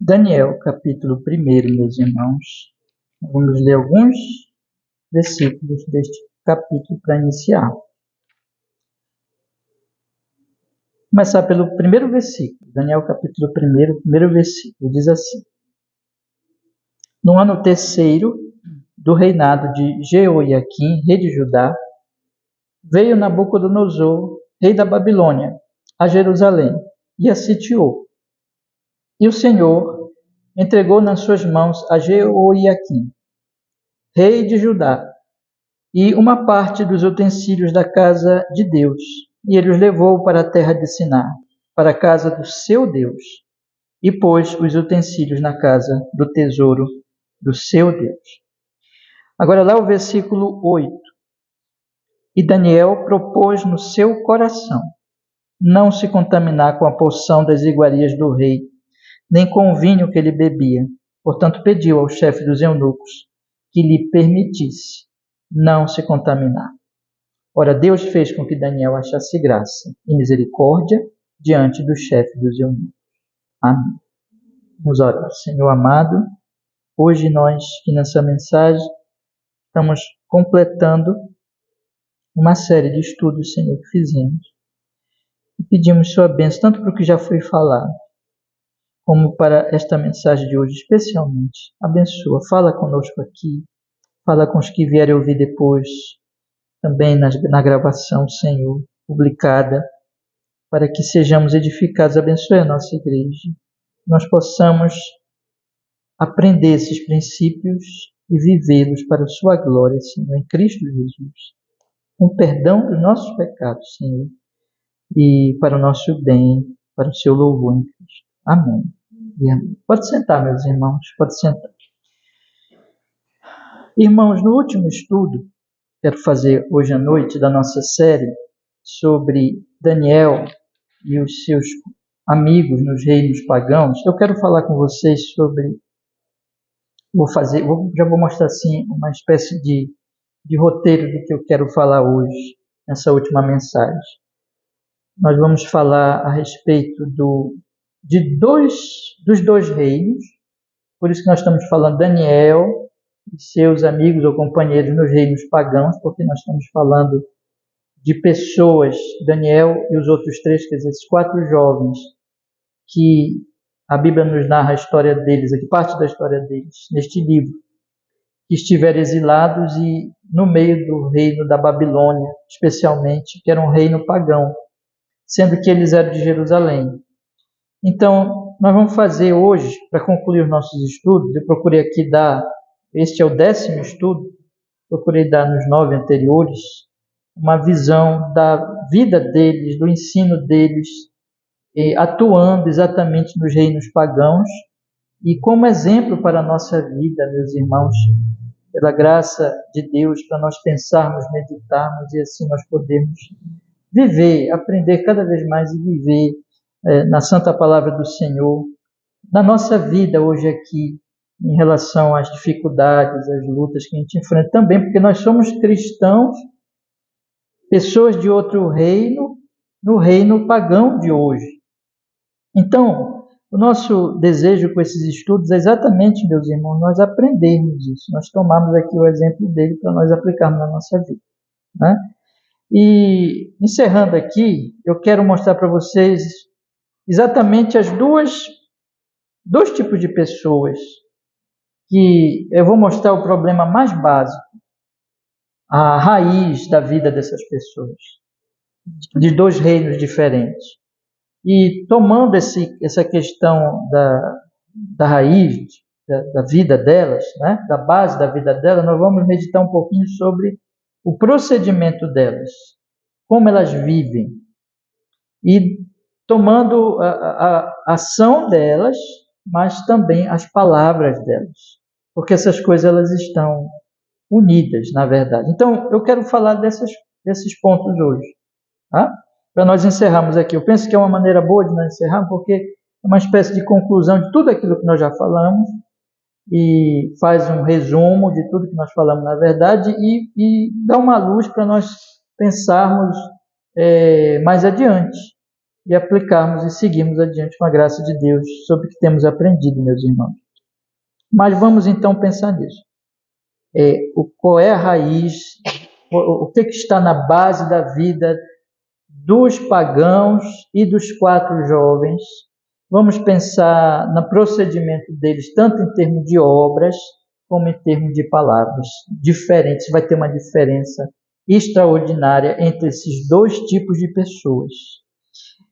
Daniel, capítulo 1, meus irmãos. Vamos ler alguns versículos deste capítulo para iniciar. Começar pelo primeiro versículo. Daniel, capítulo 1, primeiro versículo, diz assim: No ano terceiro do reinado de Jeoiaquim, rei de Judá, veio Nabucodonosor, rei da Babilônia, a Jerusalém, e a sitiou. E o Senhor entregou nas suas mãos a Jeoiaquim, rei de Judá, e uma parte dos utensílios da casa de Deus, e ele os levou para a terra de Siná, para a casa do seu Deus, e pôs os utensílios na casa do tesouro do seu Deus. Agora lá o versículo 8. E Daniel propôs no seu coração não se contaminar com a porção das iguarias do rei, nem com o vinho que ele bebia. Portanto, pediu ao chefe dos eunucos que lhe permitisse não se contaminar. Ora, Deus fez com que Daniel achasse graça e misericórdia diante do chefe dos eunucos. Amém. Vamos orar. Senhor amado, hoje nós, que nessa mensagem, estamos completando uma série de estudos, Senhor, que fizemos. E pedimos sua bênção, tanto para o que já foi falado, como para esta mensagem de hoje, especialmente. Abençoa, fala conosco aqui, fala com os que vierem ouvir depois, também na gravação, Senhor, publicada, para que sejamos edificados. Abençoe a nossa igreja, nós possamos aprender esses princípios e vivê-los para a sua glória, Senhor, em Cristo Jesus, com perdão dos nossos pecados, Senhor, e para o nosso bem, para o seu louvor em Cristo. Amém. E amém. Pode sentar, meus irmãos, pode sentar. Irmãos, no último estudo, quero fazer hoje à noite da nossa série sobre Daniel e os seus amigos nos reinos pagãos, eu quero falar com vocês sobre, já vou mostrar assim uma espécie de roteiro do que eu quero falar hoje, nessa última mensagem. Nós vamos falar a respeito dos dois reinos, por isso que nós estamos falando Daniel e seus amigos ou companheiros nos reinos pagãos, porque nós estamos falando de pessoas, Daniel e os outros três, quer dizer, esses 4 jovens, que a Bíblia nos narra a história deles, aqui parte da história deles, neste livro, que estiveram exilados e no meio do reino da Babilônia, especialmente, que era um reino pagão, sendo que eles eram de Jerusalém. Então, nós vamos fazer hoje, para concluir os nossos estudos, eu procurei aqui este é o 10º estudo, procurei dar nos 9 anteriores, uma visão da vida deles, do ensino deles, atuando exatamente nos reinos pagãos, e como exemplo para a nossa vida, meus irmãos, pela graça de Deus, para nós pensarmos, meditarmos e assim nós podermos viver, aprender cada vez mais e viver na santa palavra do Senhor, na nossa vida hoje aqui, em relação às dificuldades, às lutas que a gente enfrenta também, porque nós somos cristãos, pessoas de outro reino, no reino pagão de hoje. Então, o nosso desejo com esses estudos é exatamente, meus irmãos, nós aprendermos isso, nós tomarmos aqui o exemplo dele para nós aplicarmos na nossa vida, né? E, encerrando aqui, eu quero mostrar para vocês exatamente dois tipos de pessoas, que eu vou mostrar o problema mais básico, a raiz da vida dessas pessoas, de 2 reinos diferentes. E tomando essa questão da raiz, da vida delas, né, da base da vida delas, nós vamos meditar um pouquinho sobre o procedimento delas, como elas vivem, e tomando a ação delas, mas também as palavras delas, porque essas coisas elas estão unidas, na verdade. Então, eu quero falar desses pontos hoje, tá? Para nós encerrarmos aqui. Eu penso que é uma maneira boa de nós encerrarmos, porque é uma espécie de conclusão de tudo aquilo que nós já falamos, e faz um resumo de tudo que nós falamos, na verdade, e dá uma luz para nós pensarmos mais adiante. e aplicarmos e seguirmos adiante com a graça de Deus sobre o que temos aprendido, meus irmãos. Mas vamos então pensar nisso. Qual é a raiz, o que está na base da vida dos pagãos e dos 4 jovens? Vamos pensar no procedimento deles, tanto em termos de obras, como em termos de palavras diferentes. Vai ter uma diferença extraordinária entre esses 2 tipos de pessoas.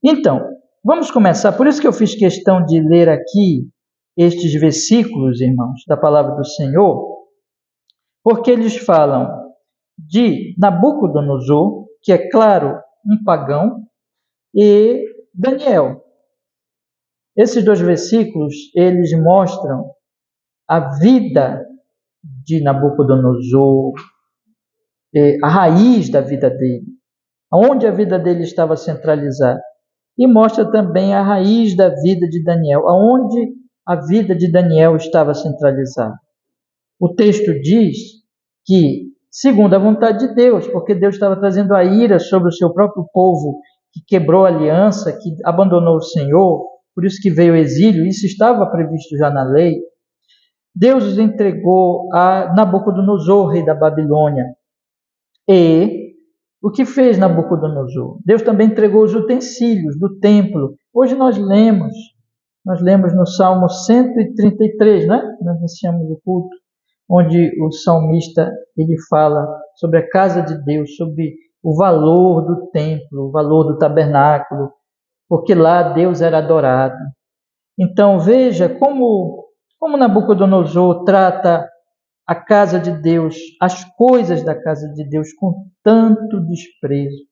Então, vamos começar. Por isso que eu fiz questão de ler aqui estes versículos, irmãos, da palavra do Senhor, porque eles falam de Nabucodonosor, que é claro, um pagão, e Daniel. Esses 2 versículos, eles mostram a vida de Nabucodonosor, a raiz da vida dele, onde a vida dele estava centralizada. E mostra também a raiz da vida de Daniel, aonde a vida de Daniel estava centralizada. O texto diz que, segundo a vontade de Deus, porque Deus estava trazendo a ira sobre o seu próprio povo, que quebrou a aliança, que abandonou o Senhor, por isso que veio o exílio, isso estava previsto já na lei. Deus os entregou a Nabucodonosor, rei da Babilônia. E o que fez Nabucodonosor? Deus também entregou os utensílios do templo. Hoje nós lemos no Salmo 133, né? Nós iniciamos o culto, onde o salmista ele fala sobre a casa de Deus, sobre o valor do templo, o valor do tabernáculo, porque lá Deus era adorado. Então veja como Nabucodonosor trata a casa de Deus, as coisas da casa de Deus com tanto desprezo,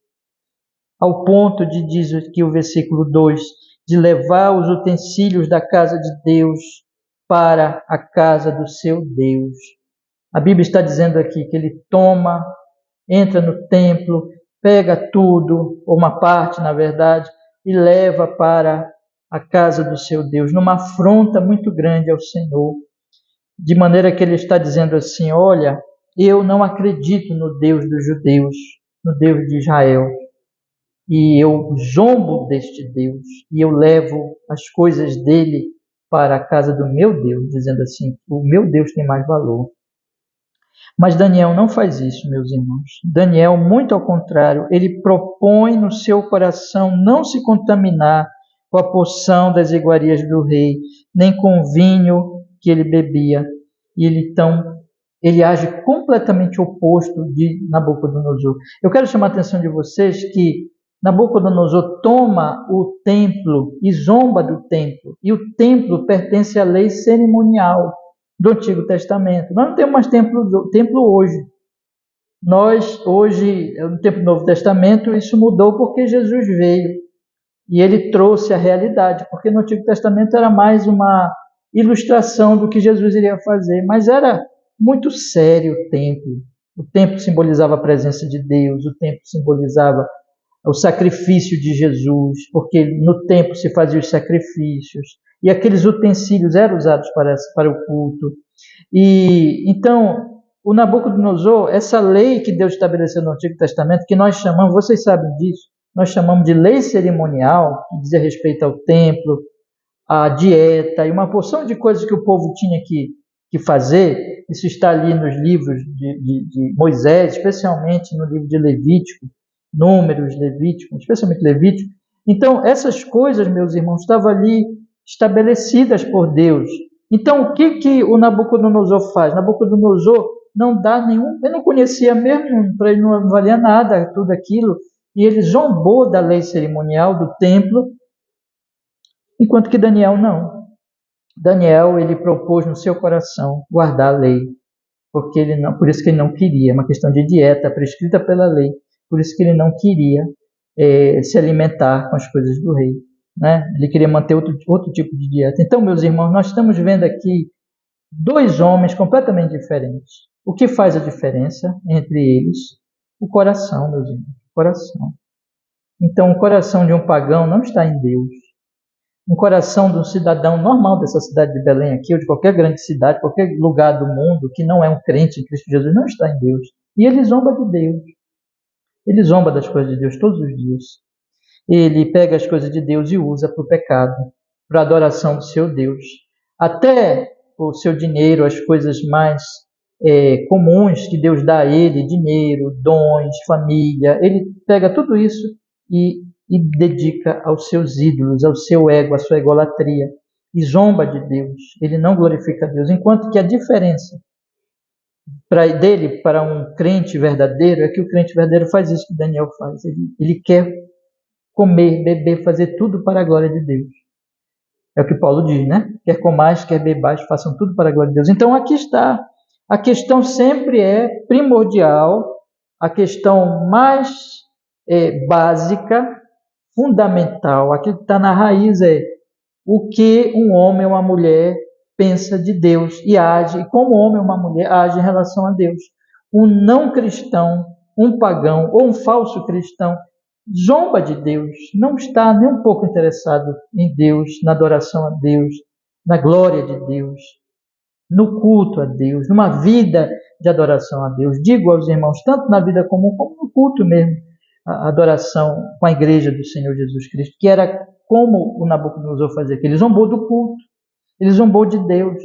ao ponto de, diz aqui o versículo 2, de levar os utensílios da casa de Deus para a casa do seu Deus. A Bíblia está dizendo aqui que ele entra no templo, pega tudo, ou uma parte, na verdade, e leva para a casa do seu Deus, numa afronta muito grande ao Senhor, de maneira que ele está dizendo assim: olha, eu não acredito no Deus dos judeus, no Deus de Israel, e eu zombo deste Deus, e eu levo as coisas dele para a casa do meu Deus, dizendo assim: o meu Deus tem mais valor. Mas Daniel não faz isso, meus irmãos. Daniel, muito ao contrário, ele propõe no seu coração não se contaminar com a porção das iguarias do rei, nem com o vinho que ele bebia. E ele age completamente oposto de Nabucodonosor. Eu quero chamar a atenção de vocês que Nabucodonosor toma o templo e zomba do templo. E o templo pertence à lei cerimonial do Antigo Testamento. Nós não temos mais templo hoje. Hoje, no tempo do Novo Testamento, isso mudou porque Jesus veio. E ele trouxe a realidade, porque no Antigo Testamento era mais uma ilustração do que Jesus iria fazer, mas era muito sério o templo. O templo simbolizava a presença de Deus, o templo simbolizava o sacrifício de Jesus, porque no templo se faziam os sacrifícios, e aqueles utensílios eram usados para o culto. E então, o Nabucodonosor, essa lei que Deus estabeleceu no Antigo Testamento, que nós chamamos, vocês sabem disso, nós chamamos de lei cerimonial, que dizia respeito ao templo, à dieta e uma porção de coisas que o povo tinha que fazer. Isso está ali nos livros de Moisés, especialmente no livro de Levítico, Números, Levítico, especialmente Levítico. Então, essas coisas, meus irmãos, estavam ali estabelecidas por Deus. Então, o que o Nabucodonosor faz? Nabucodonosor não dá nenhum, ele não conhecia mesmo, para ele não valia nada tudo aquilo, e ele zombou da lei cerimonial do templo, enquanto que Daniel não. Daniel, ele propôs no seu coração guardar a lei, por isso que ele não queria, uma questão de dieta prescrita pela lei, por isso que ele não queria se alimentar com as coisas do rei, né? Ele queria manter outro tipo de dieta. Então, meus irmãos, nós estamos vendo aqui 2 homens completamente diferentes. O que faz a diferença entre eles? O coração, meus irmãos, o coração. Então, o coração de um pagão não está em Deus. Um coração de um cidadão normal dessa cidade de Belém aqui, ou de qualquer grande cidade, qualquer lugar do mundo, que não é um crente em Cristo Jesus, não está em Deus. E ele zomba de Deus. Ele zomba das coisas de Deus todos os dias. ele pega as coisas de Deus e usa para o pecado, para a adoração do seu Deus. Até o seu dinheiro, as coisas mais comuns que Deus dá a ele, dinheiro, dons, família, ele pega tudo isso e dedica aos seus ídolos, ao seu ego, à sua egolatria, e zomba de Deus. Ele não glorifica a Deus, enquanto que a diferença dele para um crente verdadeiro é que o crente verdadeiro faz isso que Daniel faz. Ele quer comer, beber, fazer tudo para a glória de Deus. É o que Paulo diz, né? Quer comais, quer bebais, façam tudo para a glória de Deus. Então aqui está. A questão sempre é primordial, a questão mais básica, fundamental, aquilo que está na raiz é o que um homem ou uma mulher pensa de Deus e age, e como um homem ou uma mulher age em relação a Deus. Um não cristão, um pagão ou um falso cristão zomba de Deus, não está nem um pouco interessado em Deus, na adoração a Deus, na glória de Deus, no culto a Deus, numa vida de adoração a Deus. Digo aos irmãos, tanto na vida comum como no culto mesmo, a adoração com a igreja do Senhor Jesus Cristo, que era como o Nabucodonosor fazia, que ele zombou do culto, ele zombou de Deus.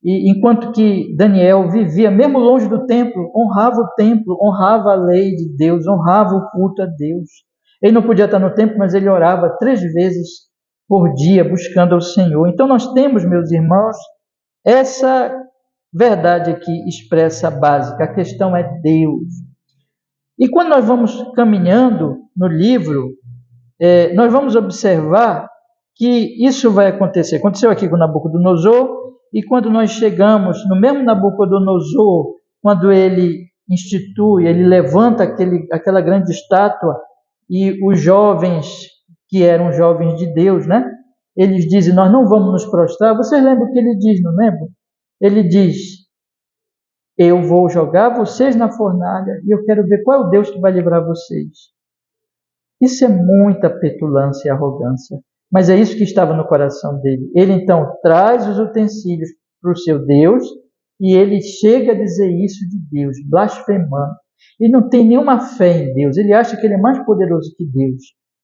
E enquanto que Daniel vivia, mesmo longe do templo, honrava o templo, honrava a lei de Deus, honrava o culto a Deus. Ele não podia estar no templo, mas ele orava 3 vezes por dia, buscando ao Senhor. Então nós temos, meus irmãos, essa verdade aqui expressa básica. A questão é Deus. E quando nós vamos caminhando no livro, nós vamos observar que isso vai acontecer. Aconteceu aqui com Nabucodonosor, e quando nós chegamos no mesmo Nabucodonosor, quando ele institui, ele levanta aquela grande estátua, e os jovens, que eram jovens de Deus, né? Eles dizem, nós não vamos nos prostrar. Vocês lembram o que ele diz, não lembram? Ele diz, eu vou jogar vocês na fornalha e eu quero ver qual é o Deus que vai livrar vocês. Isso é muita petulância e arrogância, mas é isso que estava no coração dele. Ele então traz os utensílios para o seu Deus e ele chega a dizer isso de Deus, blasfemando. Ele não tem nenhuma fé em Deus, ele acha que ele é mais poderoso que Deus.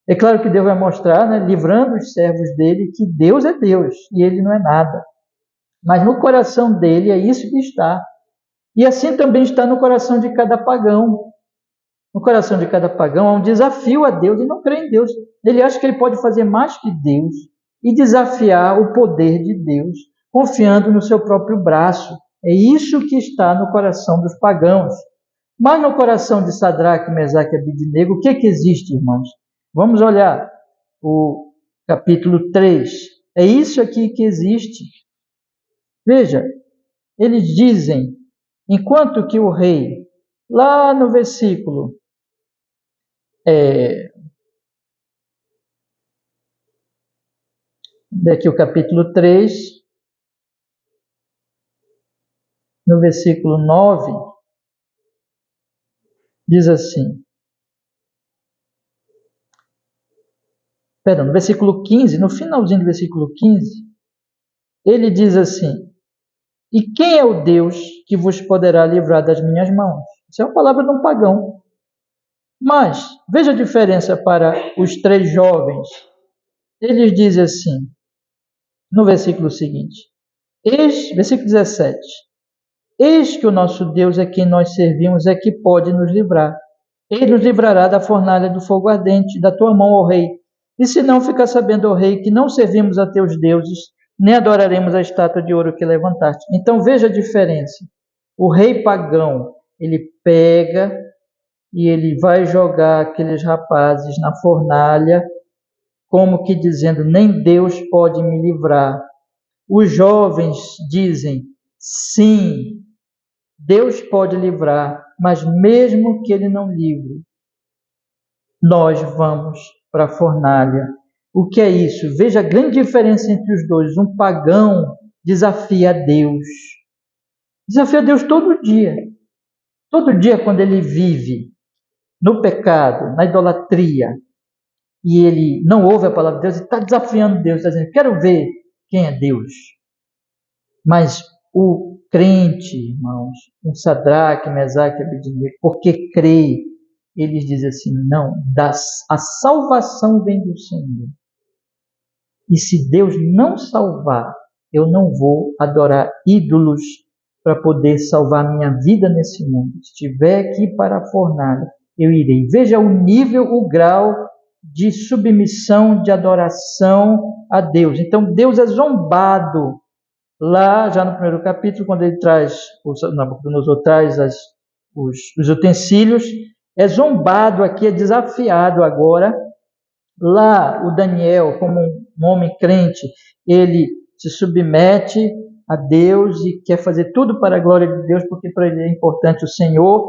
É claro que Deus vai mostrar, né, livrando os servos dele, que Deus é Deus e ele não é nada. Mas no coração dele é isso que está. E assim também está no coração de cada pagão. No coração de cada pagão há um desafio a Deus, ele não crê em Deus. Ele acha que ele pode fazer mais que Deus e desafiar o poder de Deus, confiando no seu próprio braço. É isso que está no coração dos pagãos. Mas no coração de Sadraque, Mesaque e Abednego, o que existe, irmãos? Vamos olhar o capítulo 3. É isso aqui que existe. Veja, eles dizem, enquanto que o rei, lá no versículo daqui o capítulo 3, no versículo 9, diz assim, no versículo 15, no finalzinho do versículo 15, ele diz assim, e quem é o Deus que vos poderá livrar das minhas mãos? Isso é uma palavra de um pagão. Mas, veja a diferença para os 3 jovens. Eles dizem assim, no versículo seguinte, versículo 17, eis que o nosso Deus é quem nós servimos, é que pode nos livrar. Ele nos livrará da fornalha do fogo ardente, da tua mão, ó rei. E se não, fica sabendo, ó rei, que não servimos a teus deuses, nem adoraremos a estátua de ouro que levantaste. Então veja a diferença. O rei pagão, ele pega e ele vai jogar aqueles rapazes na fornalha, como que dizendo, nem Deus pode me livrar. Os jovens dizem, sim, Deus pode livrar, mas mesmo que ele não livre, nós vamos para a fornalha. O que é isso? Veja a grande diferença entre os dois. Um pagão desafia a Deus. Desafia a Deus todo dia. Todo dia, quando ele vive no pecado, na idolatria, e ele não ouve a palavra de Deus, ele está desafiando Deus, está dizendo, quero ver quem é Deus. Mas o crente, irmãos, um Sadraque, Mesaque e Abednego, porque crê eles dizem assim, não, a salvação vem do Senhor. E se Deus não salvar, eu não vou adorar ídolos para poder salvar minha vida nesse mundo. Se estiver aqui para a fornalha, eu irei. Veja o nível, o grau de submissão, de adoração a Deus. Então Deus é zombado. Lá, já no primeiro capítulo, quando ele traz, Nabucodonosor traz os utensílios, é zombado aqui, é desafiado agora. Lá, o Daniel, como um homem crente, ele se submete a Deus e quer fazer tudo para a glória de Deus, porque para ele é importante o Senhor.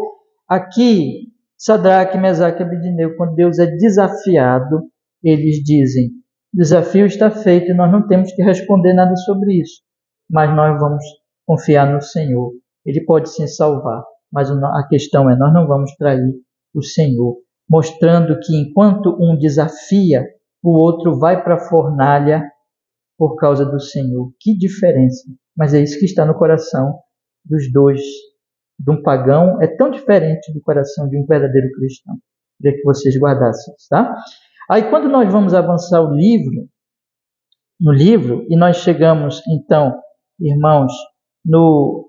Aqui, Sadraque, Mesaque e Abednego, quando Deus é desafiado, eles dizem, o desafio está feito e nós não temos que responder nada sobre isso, mas nós vamos confiar no Senhor. Ele pode sim salvar, mas a questão é, nós não vamos trair o Senhor, mostrando que enquanto um desafia, o outro vai para a fornalha por causa do Senhor. Que diferença! Mas é isso que está no coração dos dois. De um pagão é tão diferente do coração de um verdadeiro cristão. Queria que vocês guardassem, tá? Aí quando nós vamos avançar no livro, e nós chegamos, então, irmãos, no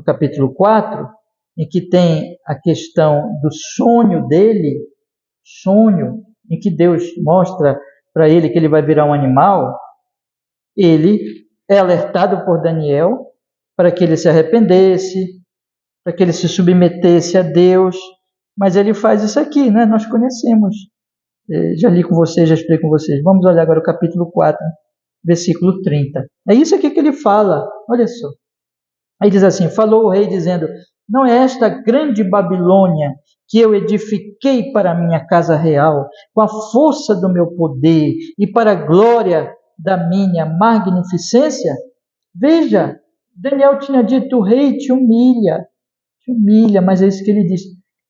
capítulo 4, em que tem a questão do sonho dele, sonho em que Deus mostra para ele que ele vai virar um animal, ele é alertado por Daniel para que ele se arrependesse, para que ele se submetesse a Deus, mas ele faz isso aqui, né? Nós conhecemos, já li com vocês, já expliquei com vocês. Vamos olhar agora o capítulo 4, versículo 30. É isso aqui que ele fala, olha só. Aí diz assim, falou o rei dizendo, não é esta grande Babilônia que eu edifiquei para a minha casa real, com a força do meu poder e para a glória da minha magnificência? Veja, Daniel tinha dito, o rei te humilha, mas é isso que ele diz.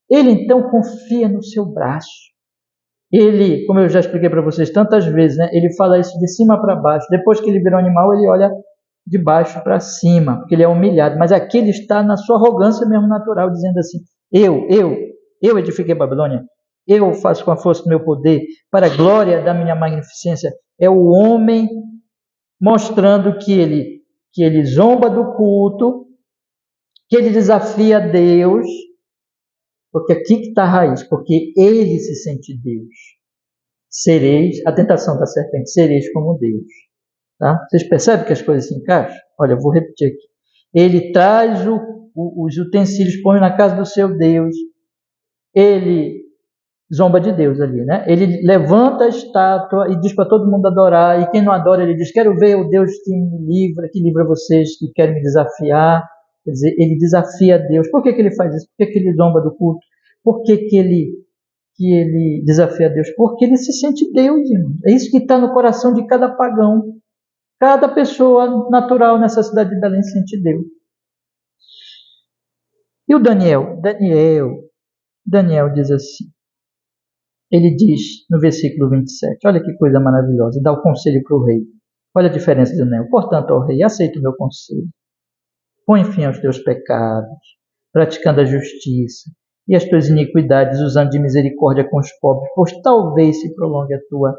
Ele então confia no seu braço. Ele, como eu já expliquei para vocês tantas vezes, né, ele fala isso de cima para baixo. Depois que ele virou animal, ele olha de baixo para cima, porque ele é humilhado. Mas aqui ele está na sua arrogância mesmo natural, dizendo assim, eu edifiquei Babilônia, eu faço com a força do meu poder, para a glória da minha magnificência. É o homem mostrando que ele zomba do culto, que ele desafia Deus, porque aqui que está a raiz, porque ele se sente Deus. Sereis, a tentação da serpente, sereis como Deus. Tá? Vocês percebem que as coisas se encaixam? Olha, eu vou repetir aqui. Ele traz os utensílios, põe na casa do seu Deus, ele zomba de Deus ali, né? Ele levanta a estátua e diz para todo mundo adorar, e quem não adora, ele diz, quero ver o Deus que me livra, que livra vocês, que querem me desafiar. Quer dizer, ele desafia Deus. Por que ele faz isso? Por que ele zomba do culto? Por que ele desafia Deus? Porque ele se sente Deus, irmão. É isso que está no coração de cada pagão. Cada pessoa natural nessa cidade de Belém se sente Deus. E o Daniel diz assim, ele diz no versículo 27, olha que coisa maravilhosa, dá o conselho para o rei. Olha a diferença de Daniel. Portanto, ó rei, aceita o meu conselho. Põe fim aos teus pecados, praticando a justiça e as tuas iniquidades, usando de misericórdia com os pobres, pois talvez se prolongue a tua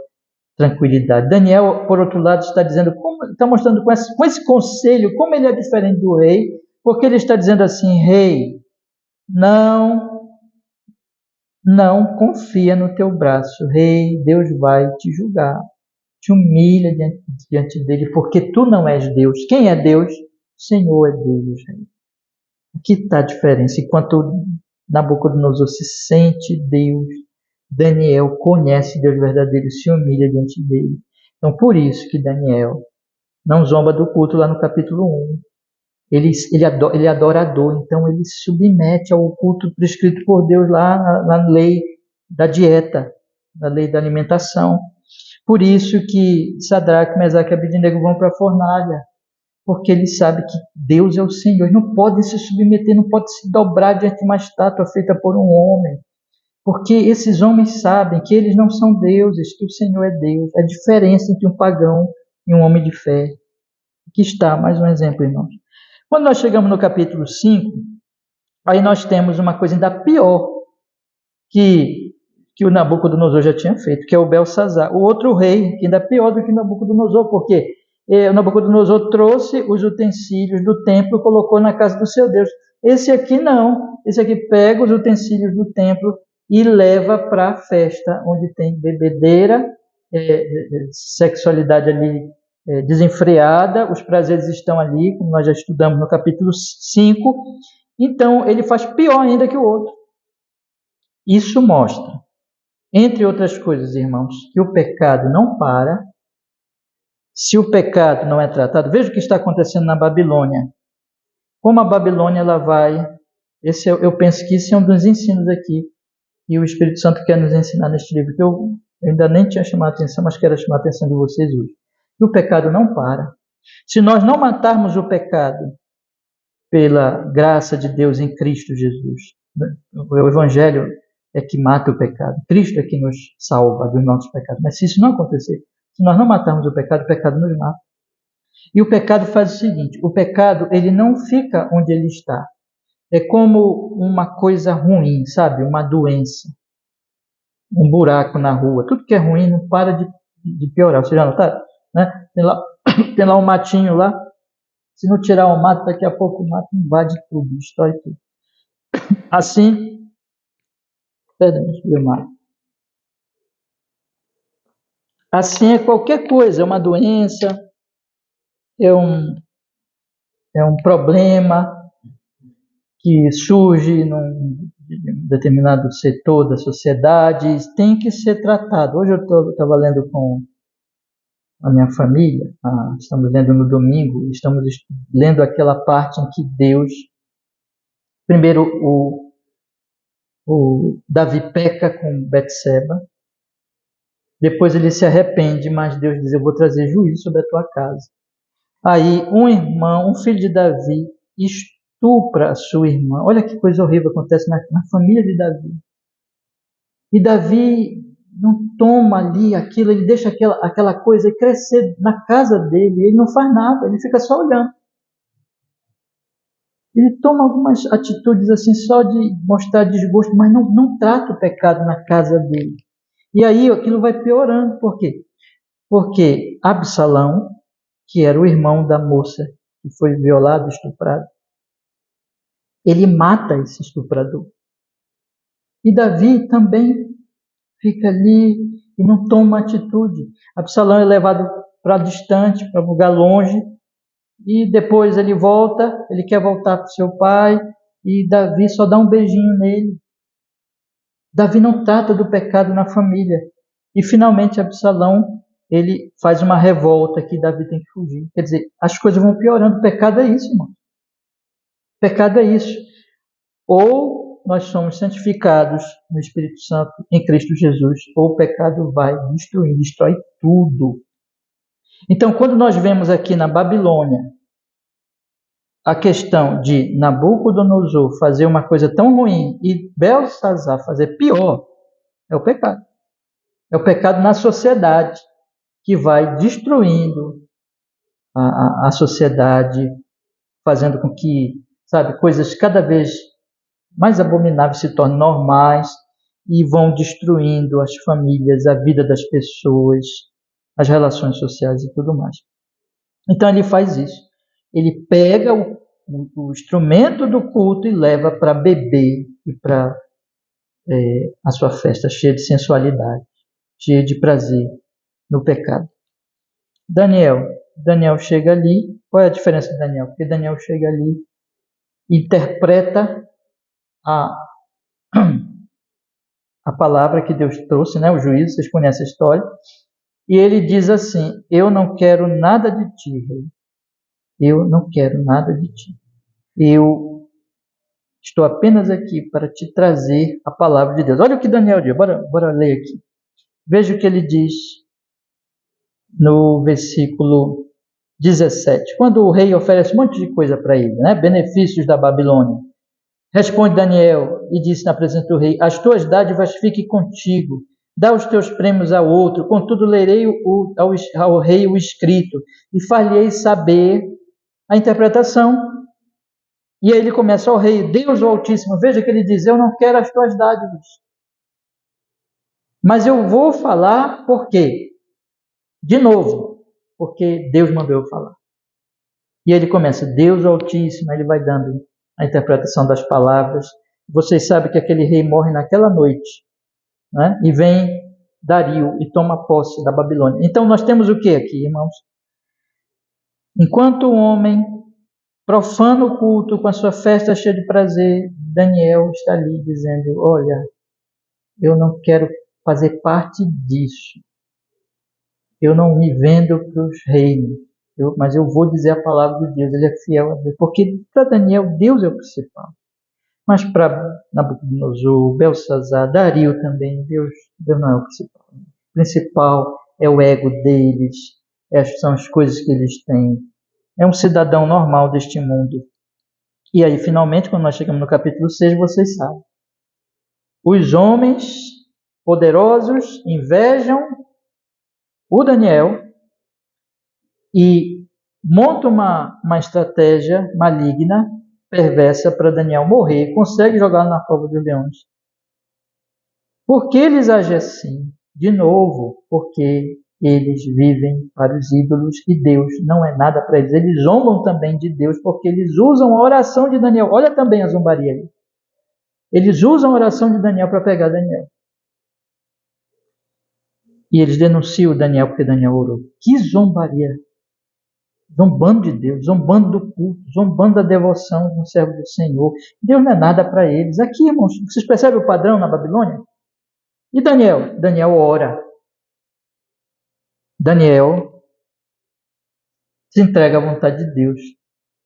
tranquilidade. Daniel, por outro lado, está dizendo, está mostrando com esse conselho como ele é diferente do rei, porque ele está dizendo assim, rei, não confia no teu braço, rei, Deus vai te julgar, te humilha diante dele, porque tu não és Deus. Quem é Deus? O Senhor é Deus, rei. Aqui está a diferença. Enquanto Nabucodonosor se sente Deus, Daniel conhece Deus verdadeiro e se humilha diante dele. Então, por isso que Daniel não zomba do culto lá no capítulo 1. Ele é adorador, então ele se submete ao culto prescrito por Deus lá na lei da dieta, na lei da alimentação. Por isso que Sadraque, Mesaque e Abednego vão para a fornalha, porque ele sabe que Deus é o Senhor. Ele não pode se submeter, não pode se dobrar diante de uma estátua feita por um homem, porque esses homens sabem que eles não são deuses, que o Senhor é Deus. A diferença entre um pagão e um homem de fé. Aqui está mais um exemplo, irmãos. Quando nós chegamos no capítulo 5, aí nós temos uma coisa ainda pior, que o Nabucodonosor já tinha feito, que é o Belsazar, o outro rei, que ainda é pior do que o Nabucodonosor, porque o Nabucodonosor trouxe os utensílios do templo e colocou na casa do seu Deus. Esse aqui não, esse aqui pega os utensílios do templo e leva para a festa, onde tem bebedeira, sexualidade ali desenfreada, os prazeres estão ali, como nós já estudamos no capítulo 5. Então, ele faz pior ainda que o outro. Isso mostra, entre outras coisas, irmãos, que o pecado não para. Se o pecado não é tratado, veja o que está acontecendo na Babilônia. Como a Babilônia ela vai... eu penso que isso é um dos ensinos aqui que o Espírito Santo quer nos ensinar neste livro, que eu ainda nem tinha chamado a atenção, mas quero chamar a atenção de vocês hoje. Que o pecado não para. Se nós não matarmos o pecado pela graça de Deus em Cristo Jesus, o Evangelho é que mata o pecado, Cristo é que nos salva dos nossos pecados. Mas se isso não acontecer, se nós não matarmos o pecado nos mata. E o pecado faz o seguinte, o pecado ele não fica onde ele está. É como uma coisa ruim, sabe? Uma doença. Um buraco na rua. Tudo que é ruim não para de piorar. Vocês já notaram? Né? Tem lá um matinho lá. Se não tirar o mato, daqui a pouco o mato invade tudo, destrói tudo. Assim, assim é qualquer coisa, é uma doença, é um problema que surge num determinado setor da sociedade, tem que ser tratado. Hoje eu estava lendo com a minha família, estamos lendo no domingo, estamos lendo aquela parte em que Deus, primeiro o Davi peca com Betseba, depois ele se arrepende, mas Deus diz, eu vou trazer juízo sobre a tua casa. Aí um filho de Davi, estupra a sua irmã. Olha que coisa horrível acontece na família de Davi. E Davi não toma ali aquilo, ele deixa aquela coisa crescer na casa dele, ele não faz nada, ele fica só olhando. Ele toma algumas atitudes assim só de mostrar desgosto, mas não trata o pecado na casa dele. E aí aquilo vai piorando. Por quê? Porque Absalão, que era o irmão da moça que foi violado, estuprado, ele mata esse estuprador. E Davi também fica ali e não toma atitude. Absalão é levado para distante, para um lugar longe, e depois ele volta, ele quer voltar para o seu pai, e Davi só dá um beijinho nele. Davi não trata do pecado na família. E finalmente Absalão, ele faz uma revolta que Davi tem que fugir. Quer dizer, as coisas vão piorando. O pecado é isso, irmão. O pecado é isso. Ou nós somos santificados no Espírito Santo em Cristo Jesus, ou o pecado vai destruir, destrói tudo. Então, quando nós vemos aqui na Babilônia a questão de Nabucodonosor fazer uma coisa tão ruim e Belsazar fazer pior, é o pecado. É o pecado na sociedade que vai destruindo a sociedade, fazendo com que, sabe, coisas cada vez mais abomináveis se tornem normais e vão destruindo as famílias, a vida das pessoas, as relações sociais e tudo mais. Então ele faz isso. Ele pega o instrumento do culto e leva para beber e para a sua festa cheia de sensualidade, cheia de prazer no pecado. Daniel chega ali. Qual é a diferença de Daniel? Porque Daniel chega ali, interpreta a palavra que Deus trouxe, né, o juízo, vocês conhecem a história, e ele diz assim, eu não quero nada de ti, rei. Eu não quero nada de ti. Eu estou apenas aqui para te trazer a palavra de Deus. Olha o que Daniel diz, bora ler aqui. Veja o que ele diz no versículo 17. Quando o rei oferece um monte de coisa para ele, né, benefícios da Babilônia, responde Daniel e disse na presença do rei, as tuas dádivas fiquem contigo, dá os teus prêmios ao outro, contudo lerei ao rei o escrito e far-lhe-ei saber a interpretação. E aí ele começa, ó rei, Deus o Altíssimo, veja que ele diz, eu não quero as tuas dádivas, Mas eu vou falar por quê? De novo, porque Deus mandou eu falar. E ele começa, Deus Altíssimo, ele vai dando a interpretação das palavras. Vocês sabem que aquele rei morre naquela noite, né? E vem Dario e toma posse da Babilônia. Então nós temos o que aqui, irmãos? Enquanto o homem profana o culto com a sua festa cheia de prazer, Daniel está ali dizendo, olha, eu não quero fazer parte disso. Eu não me vendo para os reinos, mas eu vou dizer a palavra de Deus, ele é fiel a Deus. Porque para Daniel, Deus é o principal. Mas para Nabucodonosor, Belsazar, Dario também, Deus não é o principal. O principal é o ego deles, são as coisas que eles têm. É um cidadão normal deste mundo. E aí, finalmente, quando nós chegamos no capítulo 6, vocês sabem. Os homens poderosos invejam o Daniel e montam uma estratégia maligna, perversa, para Daniel morrer. Consegue jogá-lo na cova dos leões. Por que eles agem assim? De novo, porque eles vivem para os ídolos e Deus não é nada para eles. Eles zombam também de Deus porque eles usam a oração de Daniel. Olha também a zombaria ali. Eles usam a oração de Daniel para pegar Daniel. E eles denunciam Daniel porque Daniel orou. Que zombaria! Zombando de Deus, zombando do culto, zombando da devoção do servo do Senhor. Deus não é nada para eles. Aqui, irmãos, vocês percebem o padrão na Babilônia? E Daniel? Daniel ora. Daniel se entrega à vontade de Deus.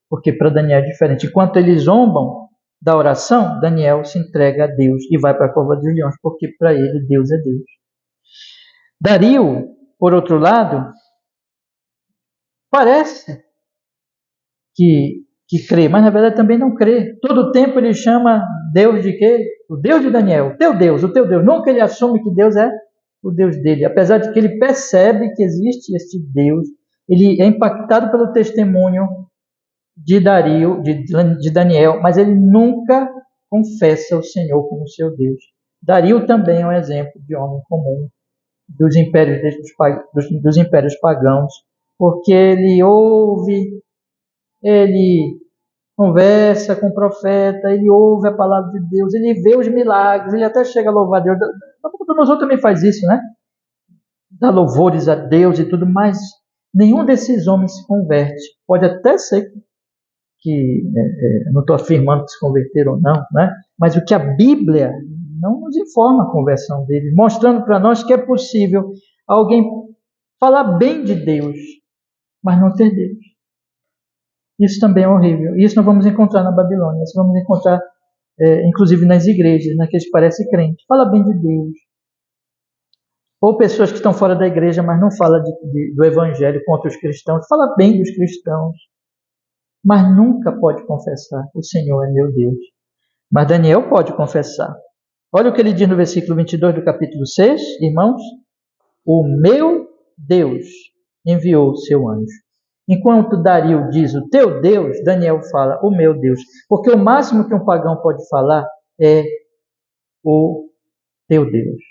Porque para Daniel é diferente. Enquanto eles zombam da oração, Daniel se entrega a Deus e vai para a cova dos leões, porque para ele Deus é Deus. Dario, por outro lado, parece que crê, mas na verdade também não crê. Todo o tempo ele chama Deus de quê? O Deus de Daniel, o teu Deus, o teu Deus. Nunca ele assume que Deus é o Deus dele, apesar de que ele percebe que existe este Deus. Ele é impactado pelo testemunho de Dario, de Daniel, mas ele nunca confessa o Senhor como seu Deus. Dario também é um exemplo de homem comum dos impérios pagãos, porque ele ouve, ele conversa com o profeta, ele ouve a palavra de Deus, ele vê os milagres, ele até chega a louvar a Deus. Nabucodonosor também faz isso, né? Dá louvores a Deus e tudo, mas nenhum desses homens se converte. Pode até ser que, não estou afirmando que se converteram ou não, né? Mas o que a Bíblia não nos informa a conversão deles, mostrando para nós que é possível alguém falar bem de Deus, mas não ter Deus. Isso também é horrível. Isso nós vamos encontrar na Babilônia. Isso vamos encontrar, inclusive, nas igrejas, naqueles que parecem crentes. Fala bem de Deus. Ou pessoas que estão fora da igreja, mas não falam do evangelho contra os cristãos. Fala bem dos cristãos, mas nunca pode confessar: o Senhor é meu Deus. Mas Daniel pode confessar. Olha o que ele diz no versículo 22 do capítulo 6, irmãos. O meu Deus enviou o seu anjo. Enquanto Dario diz o teu Deus, Daniel fala o meu Deus. Porque o máximo que um pagão pode falar é o teu Deus.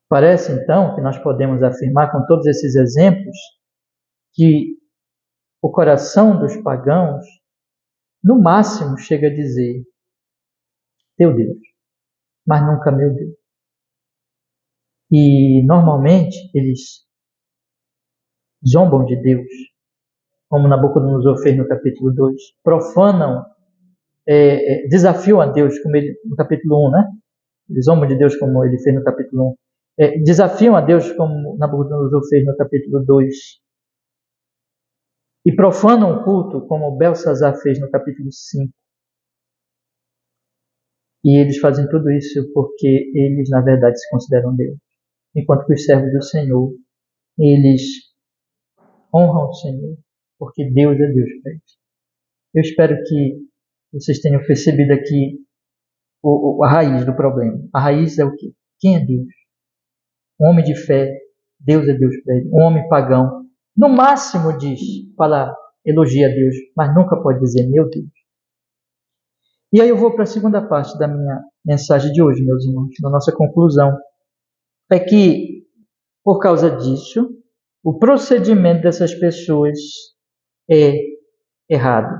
Parece então que nós podemos afirmar com todos esses exemplos que o coração dos pagãos, no máximo, chega a dizer teu Deus, mas nunca meu Deus. E normalmente eles zombam de Deus, como Nabucodonosor fez no capítulo 2, profanam, desafiam a Deus, como ele no capítulo 1, né? Eles zombam de Deus como ele fez no capítulo 1. Desafiam a Deus como Nabucodonosor fez no capítulo 2. E profanam o culto como Belsazar fez no capítulo 5. E eles fazem tudo isso porque eles, na verdade, se consideram Deus. Enquanto que os servos do Senhor, eles honram o Senhor, porque Deus é Deus para eles. Eu espero que vocês tenham percebido aqui a raiz do problema. A raiz é o quê? Quem é Deus? Um homem de fé, Deus é Deus para ele. Um homem pagão, no máximo diz, elogia a Deus, mas nunca pode dizer meu Deus. E aí eu vou para a segunda parte da minha mensagem de hoje, meus irmãos. A nossa conclusão é que, por causa disso, o procedimento dessas pessoas é errado.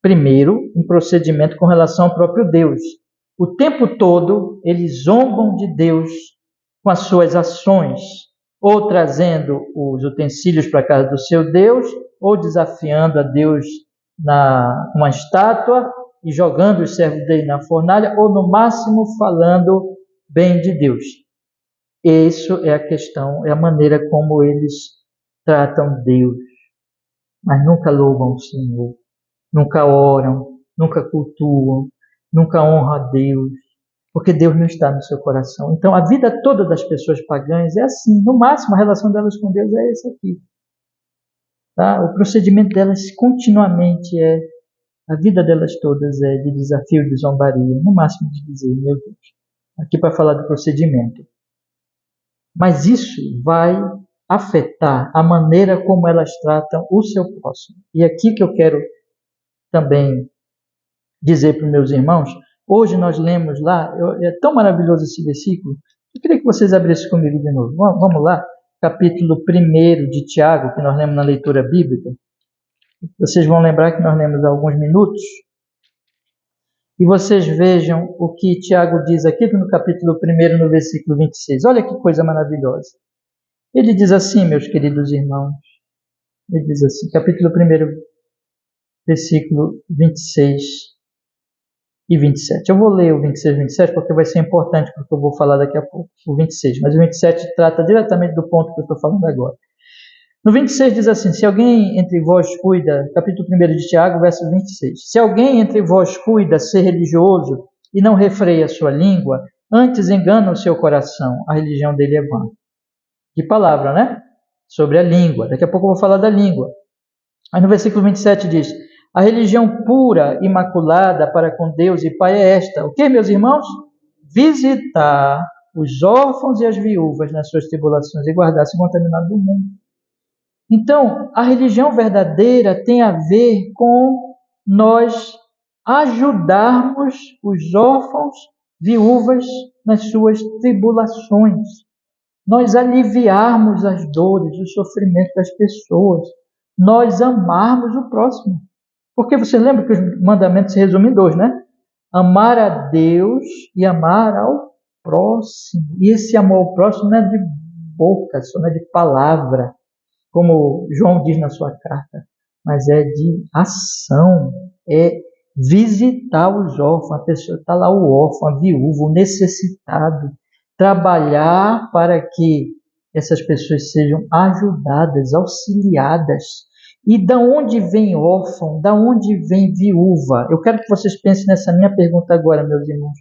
Primeiro, um procedimento com relação ao próprio Deus. O tempo todo, eles zombam de Deus com as suas ações, ou trazendo os utensílios para a casa do seu Deus, ou desafiando a Deus uma estátua e jogando os servos dele na fornalha, ou no máximo falando bem de Deus. Isso é a questão, é a maneira como eles tratam Deus, mas nunca louvam o Senhor, nunca oram, nunca cultuam, nunca honram a Deus, porque Deus não está no seu coração. Então a vida toda das pessoas pagãs é assim, no máximo a relação delas com Deus é esse aqui. Tá? O procedimento delas continuamente a vida delas todas é de desafio, de zombaria, no máximo de dizer, meu Deus, aqui para falar do procedimento. Mas isso vai afetar a maneira como elas tratam o seu próximo. E aqui que eu quero também dizer para os meus irmãos, hoje nós lemos lá, é tão maravilhoso esse versículo, eu queria que vocês abrissem comigo de novo. Vamos lá, capítulo 1 de Tiago, que nós lemos na leitura bíblica. Vocês vão lembrar que nós lemos há alguns minutos. E vocês vejam o que Tiago diz aqui no capítulo 1, no versículo 26. Olha que coisa maravilhosa. Ele diz assim, meus queridos irmãos, ele diz assim, capítulo 1, versículo 26 e 27. Eu vou ler o 26 e 27 porque vai ser importante porque eu vou falar daqui a pouco, o 26. Mas o 27 trata diretamente do ponto que eu estou falando agora. No 26 diz assim, se alguém entre vós cuida, capítulo 1 de Tiago, verso 26. Se alguém entre vós cuida ser religioso e não refreia a sua língua, antes engana o seu coração, a religião dele é vã. Que palavra, né? Sobre a língua. Daqui a pouco eu vou falar da língua. Aí no versículo 27 diz, a religião pura, imaculada para com Deus e Pai é esta. O que, meus irmãos? Visitar os órfãos e as viúvas nas suas tribulações e guardar-se contaminado do mundo. Então, a religião verdadeira tem a ver com nós ajudarmos os órfãos, viúvas nas suas tribulações. Nós aliviarmos as dores, o sofrimento das pessoas. Nós amarmos o próximo. Porque você lembra que os mandamentos se resumem em 2, né? Amar a Deus e amar ao próximo. E esse amor ao próximo não é de boca, só não é de palavra, como João diz na sua carta, mas é de ação, é visitar os órfãos, a pessoa está lá, o órfão, a viúva, o necessitado, trabalhar para que essas pessoas sejam ajudadas, auxiliadas. E da onde vem órfão? Da onde vem viúva? Eu quero que vocês pensem nessa minha pergunta agora, meus irmãos.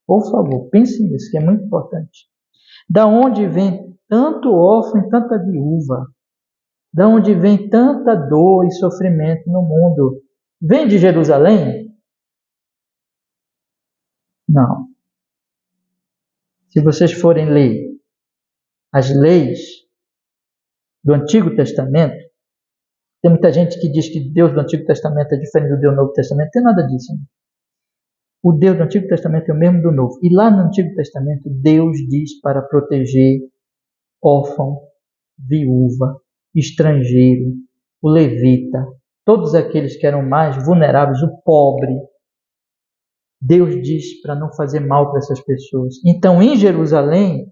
Por favor, pensem nisso, que é muito importante. Da onde vem tanto órfão e tanta viúva? Da onde vem tanta dor e sofrimento no mundo? Vem de Jerusalém? Não. Se vocês forem ler as leis do Antigo Testamento, tem muita gente que diz que Deus do Antigo Testamento é diferente do Deus do Novo Testamento. Não tem nada disso. Né? O Deus do Antigo Testamento é o mesmo do Novo. E lá no Antigo Testamento, Deus diz para proteger órfão, viúva, estrangeiro, o levita, todos aqueles que eram mais vulneráveis, o pobre. Deus diz para não fazer mal para essas pessoas. Então, em Jerusalém,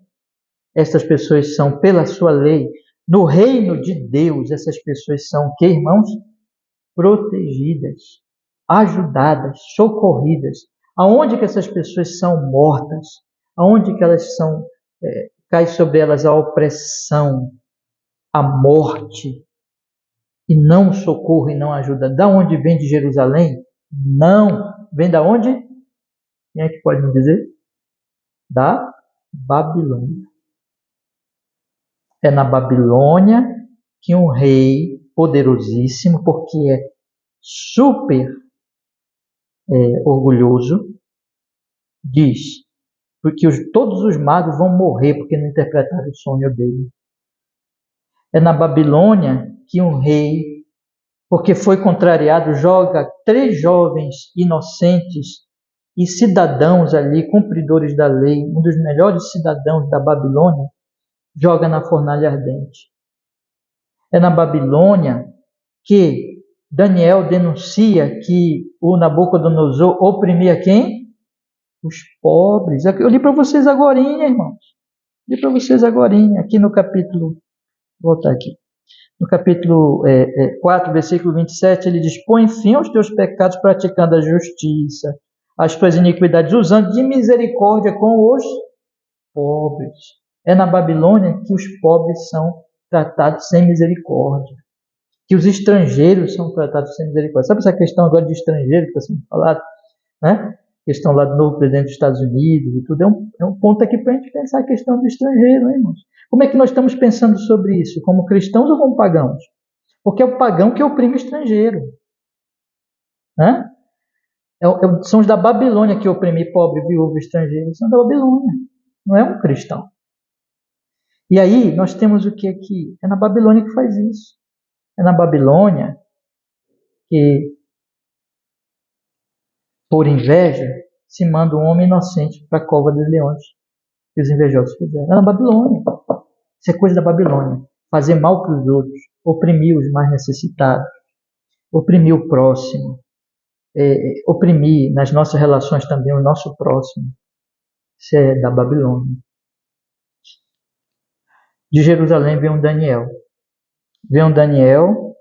essas pessoas são, pela sua lei, no reino de Deus, essas pessoas são o que, irmãos? Protegidas, ajudadas, socorridas. Aonde que essas pessoas são mortas? Aonde que elas são, cai sobre elas a opressão, a morte, e não socorro e não ajuda. Da onde vem de Jerusalém? Não. Vem da onde? Quem é que pode me dizer? Da Babilônia. É na Babilônia que um rei poderosíssimo, porque é super orgulhoso, diz, porque todos os magos vão morrer porque não interpretaram o sonho dele. É na Babilônia que um rei, porque foi contrariado, joga 3 jovens inocentes e cidadãos ali, cumpridores da lei, um dos melhores cidadãos da Babilônia, joga na fornalha ardente. É na Babilônia que Daniel denuncia que o Nabucodonosor oprimia quem? Os pobres. Eu li para vocês agorinha, irmãos. Li para vocês agorinha, aqui no capítulo, vou voltar aqui. No capítulo 4, versículo 27, ele diz: põe fim aos teus pecados praticando a justiça, as tuas iniquidades, usando de misericórdia com os pobres. É na Babilônia que os pobres são tratados sem misericórdia, que os estrangeiros são tratados sem misericórdia. Sabe essa questão agora de estrangeiro que está sendo falado? Né? Questão lá do novo presidente dos Estados Unidos e tudo. É um ponto aqui para a gente pensar a questão do estrangeiro, né, irmãos? Como é que nós estamos pensando sobre isso? Como cristãos ou como pagãos? Porque é o pagão que oprime o estrangeiro. Né? São os da Babilônia que oprimem pobre, viúvo, estrangeiro. São da Babilônia. Não é um cristão. E aí nós temos o que aqui? É na Babilônia que faz isso. É na Babilônia que, por inveja, se manda um homem inocente para a cova dos leões, que os invejosos fizeram. É na Babilônia. Isso é coisa da Babilônia. Fazer mal para os outros, oprimir os mais necessitados, oprimir o próximo, oprimir nas nossas relações também o nosso próximo. Isso é da Babilônia. De Jerusalém vem um Daniel. Vem um Daniel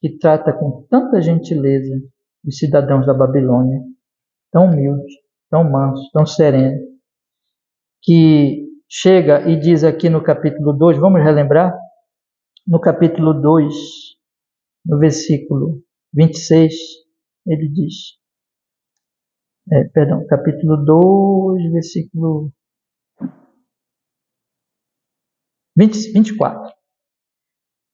que trata com tanta gentileza os cidadãos da Babilônia, tão humildes, tão mansos, tão serenos, que chega e diz aqui no capítulo 2, vamos relembrar? No capítulo 2, no versículo 26, ele diz, capítulo 2, versículo 24.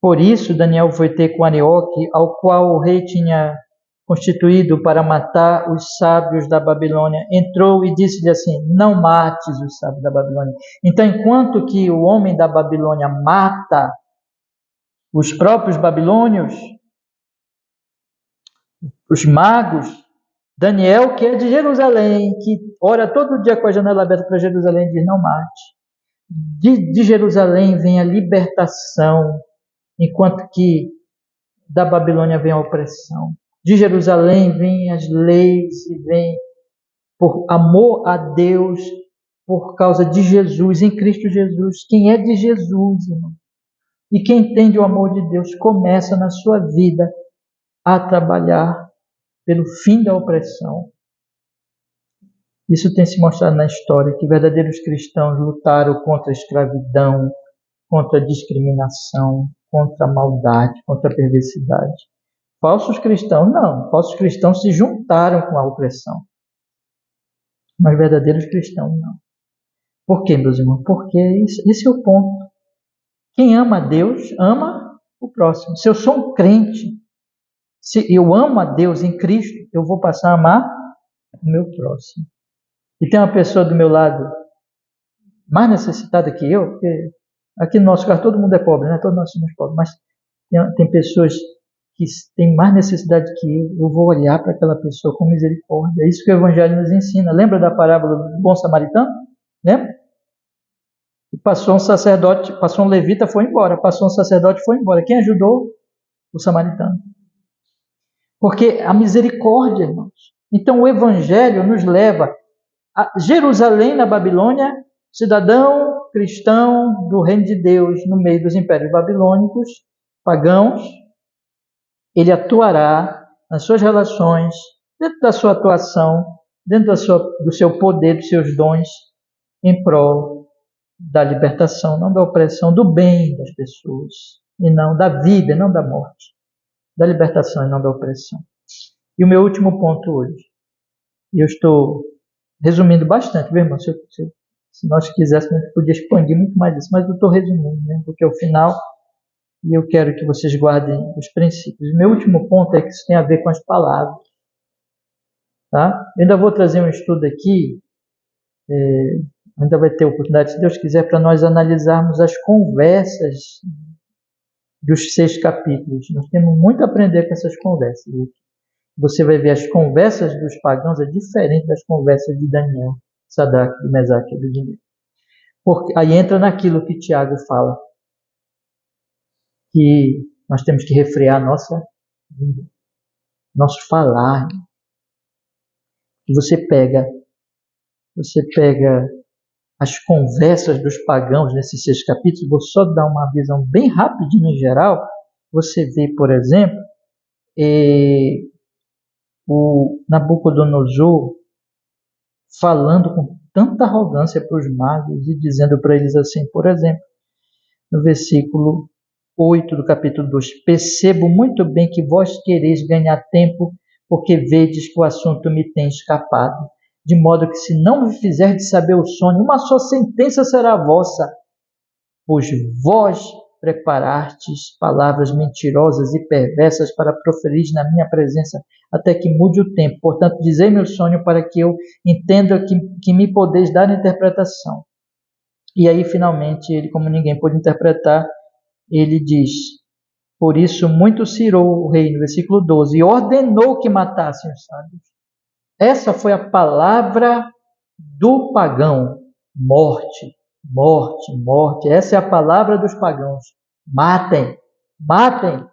Por isso Daniel foi ter com Arioque, ao qual o rei tinha constituído para matar os sábios da Babilônia. Entrou e disse-lhe assim: não mates os sábios da Babilônia. Então, enquanto que o homem da Babilônia mata os próprios babilônios, os magos, Daniel, que é de Jerusalém, que ora todo dia com a janela aberta para Jerusalém, diz: não mate. De Jerusalém vem a libertação, enquanto que da Babilônia vem a opressão. De Jerusalém vem as leis e vem por amor a Deus, por causa de Jesus, em Cristo Jesus. Quem é de Jesus, irmão, e quem entende o amor de Deus, começa na sua vida a trabalhar pelo fim da opressão. Isso tem se mostrado na história, que verdadeiros cristãos lutaram contra a escravidão, contra a discriminação, contra a maldade, contra a perversidade. Falsos cristãos não. Falsos cristãos se juntaram com a opressão. Mas verdadeiros cristãos não. Por quê, meus irmãos? Porque esse é o ponto. Quem ama a Deus, ama o próximo. Se eu sou um crente, se eu amo a Deus em Cristo, eu vou passar a amar o meu próximo. E tem uma pessoa do meu lado mais necessitada que eu, porque aqui no nosso caso todo mundo é pobre, né? Todos nós somos pobres, mas tem pessoas que têm mais necessidade que eu vou olhar para aquela pessoa com misericórdia. É isso que o Evangelho nos ensina. Lembra da parábola do bom samaritano? Lembra? E passou um sacerdote, passou um levita, foi embora. Passou um sacerdote, foi embora. Quem ajudou? O samaritano. Porque a misericórdia, irmãos. Então o Evangelho nos leva a Jerusalém, na Babilônia, cidadão cristão do reino de Deus no meio dos impérios babilônicos, pagãos. Ele atuará nas suas relações, dentro da sua atuação, dentro do seu poder, dos seus dons, em prol da libertação, não da opressão, do bem das pessoas, e não da vida, não da morte, da libertação e não da opressão. E o meu último ponto hoje, e eu estou resumindo bastante, viu, irmão? Se nós quiséssemos, a gente podia expandir muito mais isso, mas eu estou resumindo, né? Porque é o final. E eu quero que vocês guardem os princípios. O meu último ponto é que isso tem a ver com as palavras. Tá? Eu ainda vou trazer um estudo aqui, ainda vai ter oportunidade, se Deus quiser, para nós analisarmos as conversas dos 6 capítulos. Nós temos muito a aprender com essas conversas. você vai ver as conversas dos pagãos é diferente das conversas de Daniel, Sadraque, Mesaque e Abednego. Porque aí entra naquilo que Tiago fala, que nós temos que refrear nossa língua, nosso falar. E você pega as conversas dos pagãos nesses 6 capítulos, vou só dar uma visão bem rapidinha em geral. Você vê, por exemplo, o Nabucodonosor falando com tanta arrogância para os magos e dizendo para eles assim, por exemplo, no versículo 8 do capítulo 2, percebo muito bem que vós quereis ganhar tempo, porque vedes que o assunto me tem escapado, de modo que se não me fizerdes saber o sonho, uma só sentença será vossa, pois vós preparastes palavras mentirosas e perversas para proferir na minha presença, até que mude o tempo. Portanto, dizei-me o sonho para que eu entenda que me podeis dar interpretação. E aí, finalmente, ele, como ninguém pôde interpretar, ele diz, por isso muito se irou o rei, no versículo 12, e ordenou que matassem os sábios. Essa foi a palavra do pagão, morte, morte, morte. Essa é a palavra dos pagãos. Matem, matem.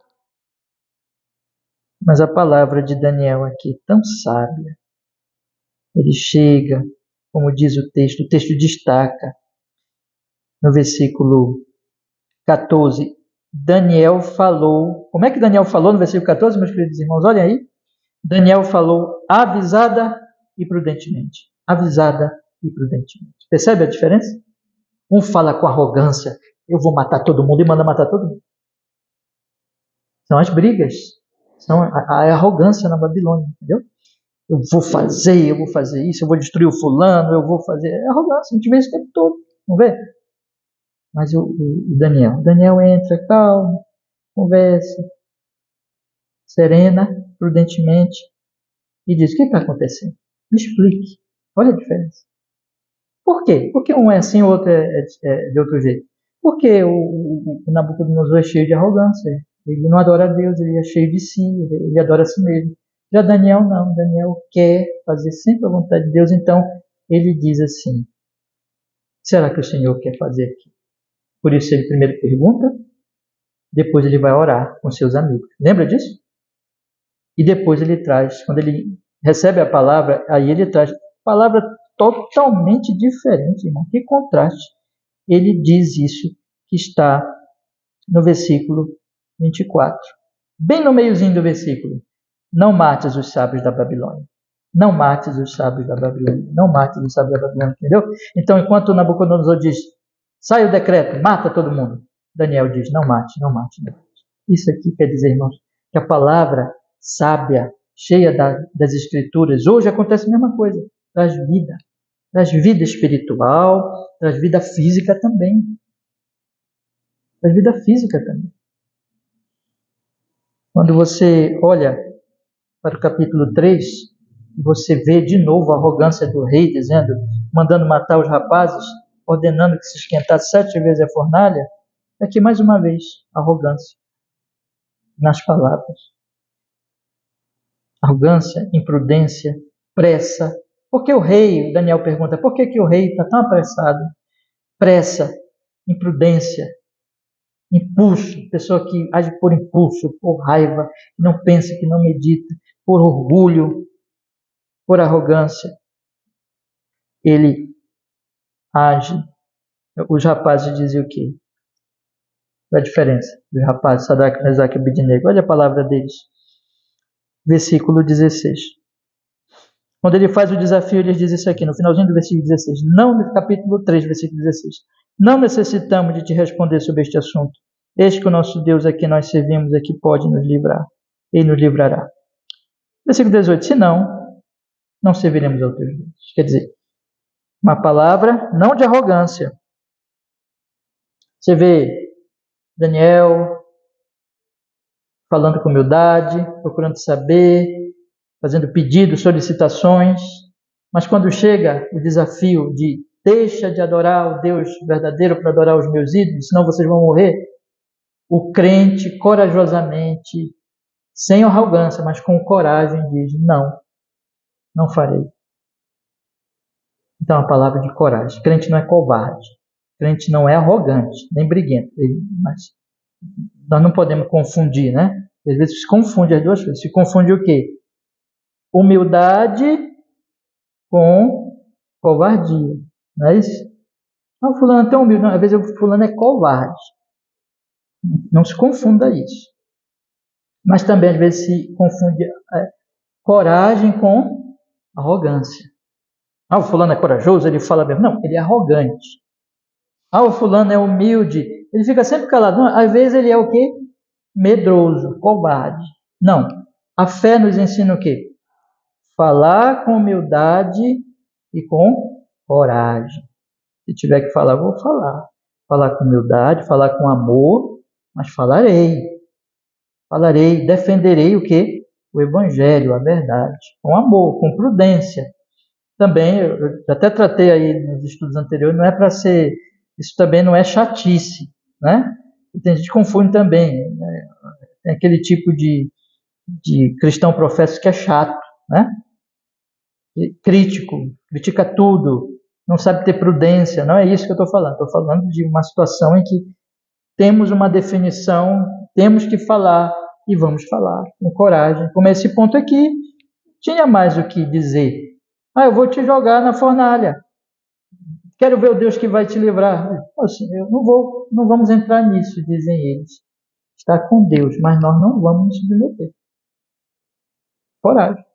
Mas a palavra de Daniel aqui, tão sábia, ele chega, como diz o texto destaca, no versículo 14, Daniel falou, como é que Daniel falou no versículo 14, meus queridos irmãos? Olhem aí, Daniel falou avisada e prudentemente, avisada e prudentemente. Percebe a diferença? Um fala com arrogância, eu vou matar todo mundo, e manda matar todo mundo. São as brigas, são a arrogância na Babilônia, entendeu? Eu vou fazer isso, eu vou destruir o fulano, eu vou fazer... É arrogância, a gente vê isso o tempo todo, não vê? Mas o Daniel entra calmo, conversa, serena, prudentemente, e diz, o que está acontecendo? Me explique, olha a diferença. Por quê? Porque um é assim, o outro é de outro jeito. Porque o Nabucodonosor é cheio de arrogância, ele não adora a Deus, ele é cheio de si, ele adora a si mesmo. Já Daniel não, Daniel quer fazer sempre a vontade de Deus, então ele diz assim, será que o Senhor quer fazer aqui? Por isso ele primeiro pergunta, depois ele vai orar com seus amigos. Lembra disso? E depois ele traz, quando ele recebe a palavra, aí ele traz palavra totalmente diferente, irmão. Que contraste. Ele diz isso que está no versículo 24. Bem no meiozinho do versículo. Não mates os sábios da Babilônia. Não mates os sábios da Babilônia. Não mates os sábios da Babilônia. Entendeu? Então, enquanto Nabucodonosor diz, sai o decreto, mata todo mundo. Daniel diz, não mate, não mate, não mate. Isso aqui quer dizer, irmãos, que a palavra sábia, cheia das escrituras, hoje acontece a mesma coisa. Traz vida espiritual, traz vida física também. Traz vida física também. Quando você olha para o capítulo 3, você vê de novo a arrogância do rei, dizendo, mandando matar os rapazes, ordenando que se esquentasse 7 vezes a fornalha. Aqui mais uma vez, arrogância nas palavras. Arrogância, imprudência, pressa. Por que o rei, Daniel pergunta, por que o rei está tão apressado? Pressa, imprudência, impulso, pessoa que age por impulso, por raiva, que não pensa, que não medita, por orgulho, por arrogância. Ele age. Os rapazes diziam o quê? Qual é a diferença dos rapazes, Sadraque, Mesaque e Abednego? Olha a palavra deles. Versículo 16. Quando ele faz o desafio, ele diz isso aqui, no finalzinho do versículo 16. Não, no capítulo 3, versículo 16. Não necessitamos de te responder sobre este assunto. Eis que o nosso Deus a quem nós servimos é que pode nos livrar. Ele nos livrará. Versículo 18. Se não serviremos a outros deuses. Quer dizer, uma palavra não de arrogância. Você vê Daniel falando com humildade, procurando saber, fazendo pedidos, solicitações, mas quando chega o desafio de deixa de adorar o Deus verdadeiro para adorar os meus ídolos, senão vocês vão morrer, o crente corajosamente sem arrogância, mas com coragem diz: não, não farei. Então, a palavra de coragem. Crente não é covarde. Crente não é arrogante, nem briguento. Mas nós não podemos confundir, né? Às vezes se confunde as duas coisas. Se confunde o quê? Humildade com covardia. Não é isso? O fulano é tão humilde. Não, às vezes o fulano é covarde. Não se confunda isso. Mas também às vezes se confunde coragem com arrogância. O fulano é corajoso, ele fala mesmo. Não, ele é arrogante. O fulano é humilde, ele fica sempre calado. Não, às vezes ele é o quê? Medroso, covarde. Não. A fé nos ensina o quê? Falar com humildade e com coragem. Se tiver que falar, vou falar. Falar com humildade, falar com amor, mas falarei. Falarei, defenderei o quê? O evangelho, a verdade. Com amor, com prudência. Também, eu até tratei aí nos estudos anteriores, não é para ser... Isso também não é chatice, né? E tem gente que confunde também. Né? Tem aquele tipo de cristão professo que é chato, né? Crítico, critica tudo, não sabe ter prudência. Não é isso que eu estou falando. Estou falando de uma situação em que temos uma definição, temos que falar e vamos falar com coragem. Como esse ponto aqui, tinha mais o que dizer. Eu vou te jogar na fornalha. Quero ver o Deus que vai te livrar. Assim, não vamos entrar nisso, dizem eles. Está com Deus, mas nós não vamos nos submeter. Coragem.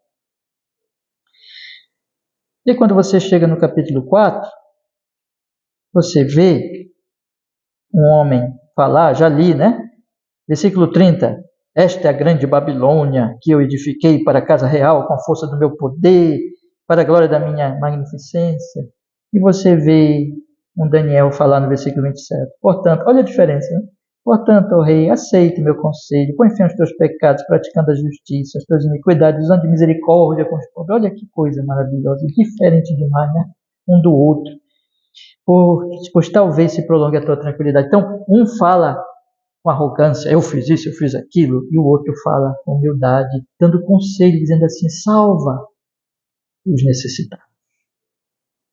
E quando você chega no capítulo 4, você vê um homem falar, já li, né? Versículo 30. Esta é a grande Babilônia que eu edifiquei para a casa real com a força do meu poder, para a glória da minha magnificência. E você vê um Daniel falar no versículo 27. Portanto, olha a diferença, né? Portanto, ó rei, aceite meu conselho, põe fim aos teus pecados, praticando a justiça, as tuas iniquidades, usando de misericórdia com os pobres. Olha que coisa maravilhosa, diferente demais, né? Um do outro. Pois talvez se prolongue a tua tranquilidade. Então, um fala com arrogância, eu fiz isso, eu fiz aquilo, e o outro fala com humildade, dando conselho, dizendo assim, salva os necessitados.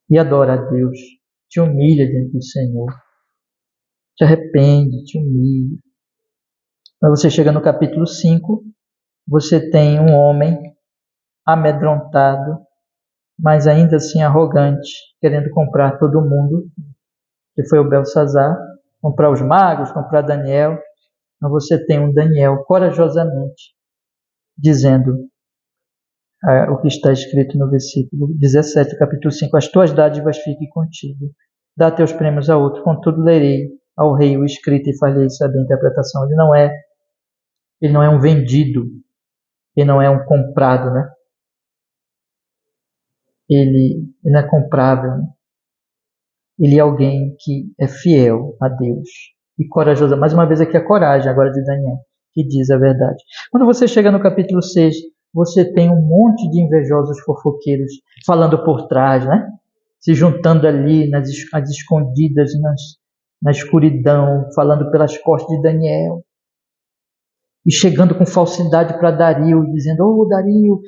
E adora a Deus, te humilha diante do Senhor, te arrepende, te humilha. Quando você chega no capítulo 5, você tem um homem amedrontado, mas ainda assim arrogante, querendo comprar todo mundo, que foi o Belsazar, comprar os magos, comprar Daniel. Então você tem um Daniel corajosamente dizendo o que está escrito no versículo 17 do capítulo 5. As tuas dádivas fiquem contigo. Dá teus prêmios a outro. Contudo, lerei ao rei o escrito e falei saber a interpretação. Ele não é um vendido. Ele não é um comprado, né? Ele não é comprável. Né? Ele é alguém que é fiel a Deus e corajoso. Mais uma vez aqui a coragem agora de Daniel, que diz a verdade. Quando você chega no capítulo 6, você tem um monte de invejosos fofoqueiros falando por trás, né? Se juntando ali às escondidas, na escuridão, falando pelas costas de Daniel. E chegando com falsidade para Dario, dizendo, Dario,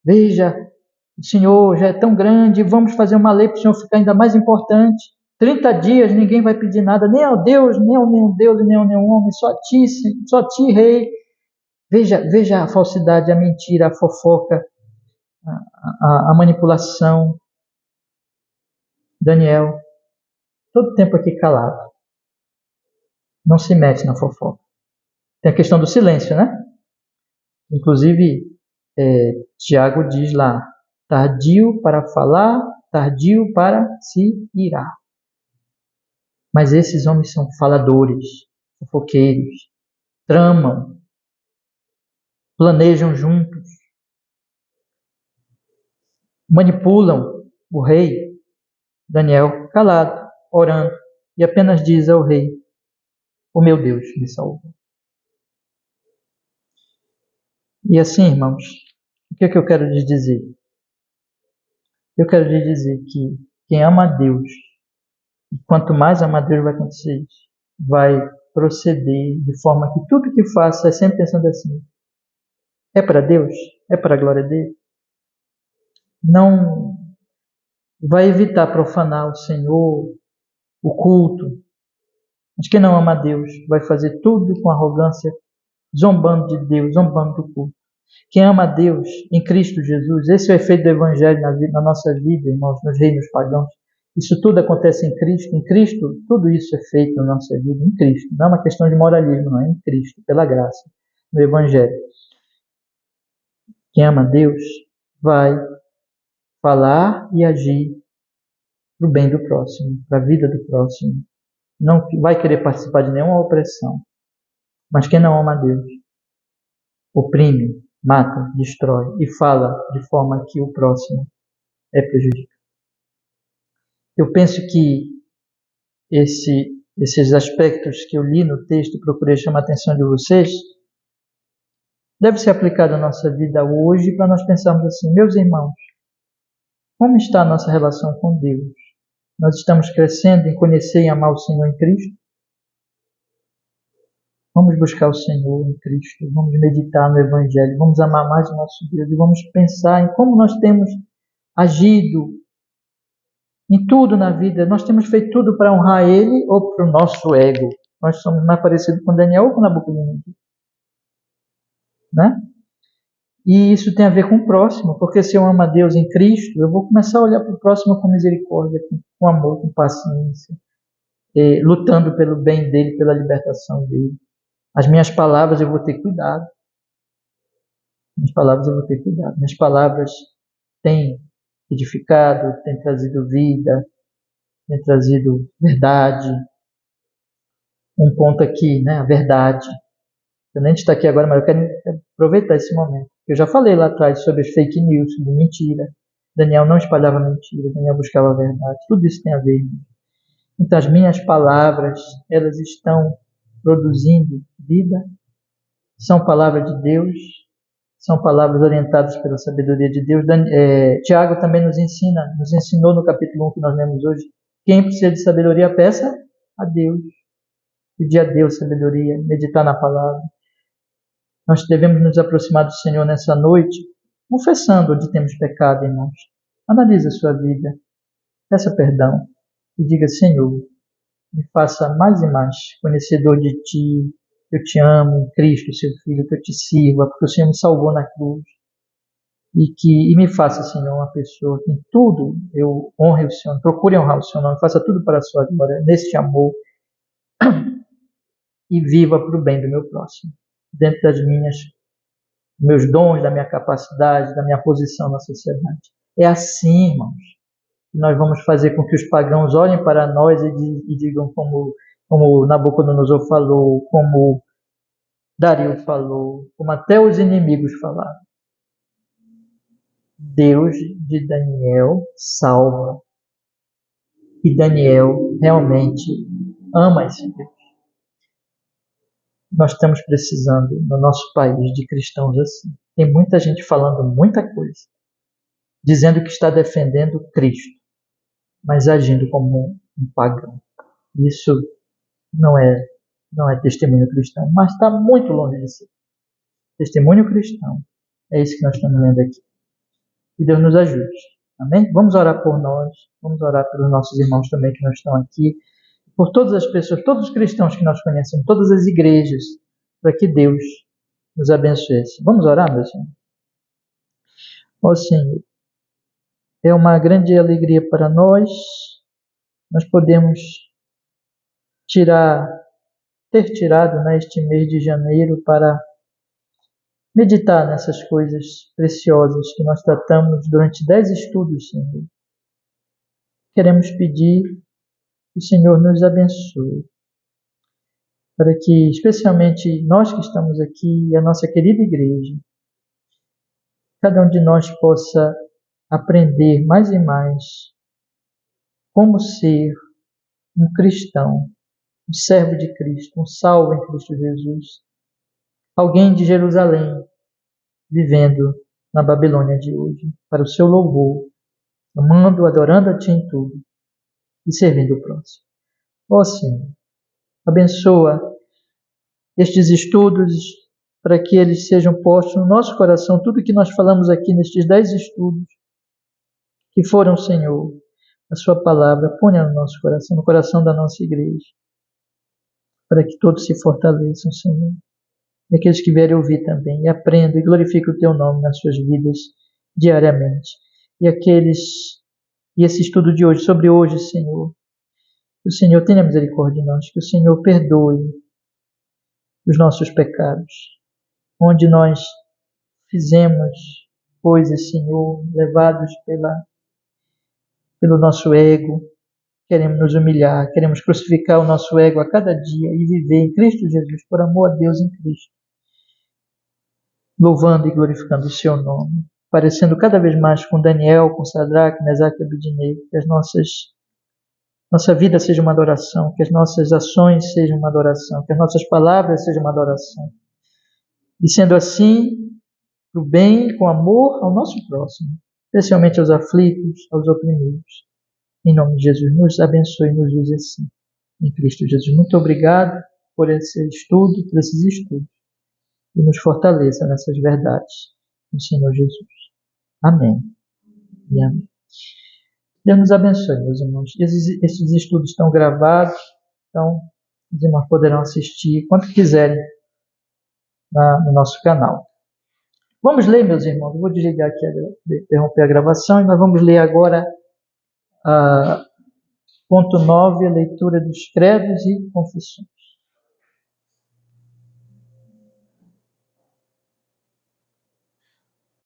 veja, o Senhor já é tão grande, vamos fazer uma lei para o Senhor ficar ainda mais importante. 30 dias ninguém vai pedir nada, nem ao Deus, nem ao nenhum Deus, nem ao nenhum homem, só a ti, rei. Veja a falsidade, a mentira, a fofoca, a manipulação. Daniel, todo tempo aqui calado. Não se mete na fofoca. Tem a questão do silêncio, né? Inclusive, Tiago diz lá, tardio para falar, tardio para se irar. Mas esses homens são faladores, fofoqueiros, tramam, planejam juntos, manipulam o rei. Daniel, calado, orando, e apenas diz ao rei, o meu Deus me salvou. E assim, irmãos, o que é que eu quero lhes dizer? Eu quero lhes dizer que quem ama a Deus, quanto mais ama a Deus vai acontecer isso, vai proceder de forma que tudo que faça é sempre pensando assim, É para Deus? É para a glória dele? Não vai evitar profanar o Senhor, o culto. Mas quem não ama a Deus vai fazer tudo com arrogância, zombando de Deus, zombando do culto. Quem ama a Deus em Cristo Jesus, esse é o efeito do Evangelho na nossa vida, irmãos, nos reinos pagãos. Isso tudo acontece em Cristo. Em Cristo, tudo isso é feito na nossa vida, em Cristo. Não é uma questão de moralismo, não é em Cristo, pela graça, no Evangelho. Quem ama a Deus vai falar e agir para o bem do próximo, para a vida do próximo. Não vai querer participar de nenhuma opressão. Mas quem não ama a Deus, oprime, mata, destrói e fala de forma que o próximo é prejudicado. Eu penso que esses aspectos que eu li no texto e procurei chamar a atenção de vocês, deve ser aplicado à nossa vida hoje para nós pensarmos assim, meus irmãos, como está a nossa relação com Deus? Nós estamos crescendo em conhecer e amar o Senhor em Cristo? Vamos buscar o Senhor em Cristo, vamos meditar no Evangelho, vamos amar mais o nosso Deus e vamos pensar em como nós temos agido em tudo na vida. Nós temos feito tudo para honrar Ele ou para o nosso ego? Nós somos mais parecidos com Daniel ou com Nabucodonosor, né? E isso tem a ver com o próximo, porque se eu amo a Deus em Cristo, eu vou começar a olhar para o próximo com misericórdia, com amor, com paciência, lutando pelo bem dele, pela libertação dele. As minhas palavras eu vou ter cuidado. Minhas palavras têm edificado, têm trazido vida, têm trazido verdade. Um ponto aqui, né? A verdade. Eu nem estou aqui agora, mas eu quero aproveitar esse momento. Eu já falei lá atrás sobre as fake news, sobre mentira. Daniel não espalhava mentira, Daniel buscava a verdade. Tudo isso tem a ver. Então as minhas palavras, elas estão produzindo vida. São palavras de Deus. São palavras orientadas pela sabedoria de Deus. Tiago também nos ensinou no capítulo 1 que nós lemos hoje, quem precisa de sabedoria, peça a Deus. Pedir a Deus sabedoria, meditar na palavra. Nós devemos nos aproximar do Senhor nessa noite, confessando onde temos pecado, irmãos. Analise a sua vida, peça perdão e diga, Senhor, me faça mais e mais conhecedor de Ti, eu te amo, em Cristo, Seu Filho, que eu te sirva, porque o Senhor me salvou na cruz. E me faça, Senhor, uma pessoa que em tudo eu honre o Senhor, procure honrar o Senhor nome, faça tudo para a sua glória, neste amor, e viva para o bem do meu próximo, dentro das meus dons, da minha capacidade, da minha posição na sociedade. É assim, irmãos, que nós vamos fazer com que os pagãos olhem para nós e digam como Nabucodonosor falou, como Dario falou, como até os inimigos falaram. Deus de Daniel salva. E Daniel realmente ama esse Deus. Nós estamos precisando, no nosso país, de cristãos assim. Tem muita gente falando muita coisa, dizendo que está defendendo Cristo, mas agindo como um pagão. Isso não é testemunho cristão, mas está muito longe de ser. Testemunho cristão é isso que nós estamos lendo aqui. Que Deus nos ajude. Amém? Vamos orar por nós, vamos orar pelos nossos irmãos também que não estão aqui, por todas as pessoas, todos os cristãos que nós conhecemos, todas as igrejas, para que Deus nos abençoe. Vamos orar, meu Senhor? Ó Senhor, é uma grande alegria para nós podemos ter tirado este mês de janeiro para meditar nessas coisas preciosas que nós tratamos durante 10 estudos, Senhor. Queremos pedir que o Senhor nos abençoe, para que, especialmente nós que estamos aqui, a nossa querida igreja, cada um de nós possa aprender mais e mais como ser um cristão, um servo de Cristo, um salvo em Cristo Jesus, alguém de Jerusalém, vivendo na Babilônia de hoje, para o seu louvor, amando, adorando a Ti em tudo e servindo o próximo. Ó Senhor, abençoa estes estudos, para que eles sejam postos no nosso coração, tudo que nós falamos aqui nestes 10 estudos, que foram, Senhor, a sua palavra, ponha no nosso coração, no coração da nossa igreja, para que todos se fortaleçam, Senhor. E aqueles que vierem ouvir também, e aprendam e glorifiquem o Teu nome nas suas vidas diariamente. E esse estudo de hoje, sobre hoje, Senhor, que o Senhor tenha misericórdia de nós, que o Senhor perdoe os nossos pecados, onde nós fizemos coisas, Senhor, levados pelo nosso ego, queremos nos humilhar, queremos crucificar o nosso ego a cada dia e viver em Cristo Jesus, por amor a Deus em Cristo, louvando e glorificando o Seu nome, parecendo cada vez mais com Daniel, com Sadraque, Mesaque e Abednego, que nossa vida seja uma adoração, que as nossas ações sejam uma adoração, que as nossas palavras sejam uma adoração. E sendo assim, do bem, com amor ao nosso próximo, especialmente aos aflitos, aos oprimidos. Em nome de Jesus, nos abençoe e nos use assim. Em Cristo Jesus. Muito obrigado por esse estudo, por esses estudos. E nos fortaleça nessas verdades. No Senhor Jesus. Amém. E amém. Deus nos abençoe, meus irmãos. Esses estudos estão gravados, então os irmãos poderão assistir quando quiserem no nosso canal. Vamos ler, meus irmãos. Eu vou desligar aqui, interromper a gravação, e nós vamos ler agora ponto 9, a leitura dos credos e confissões.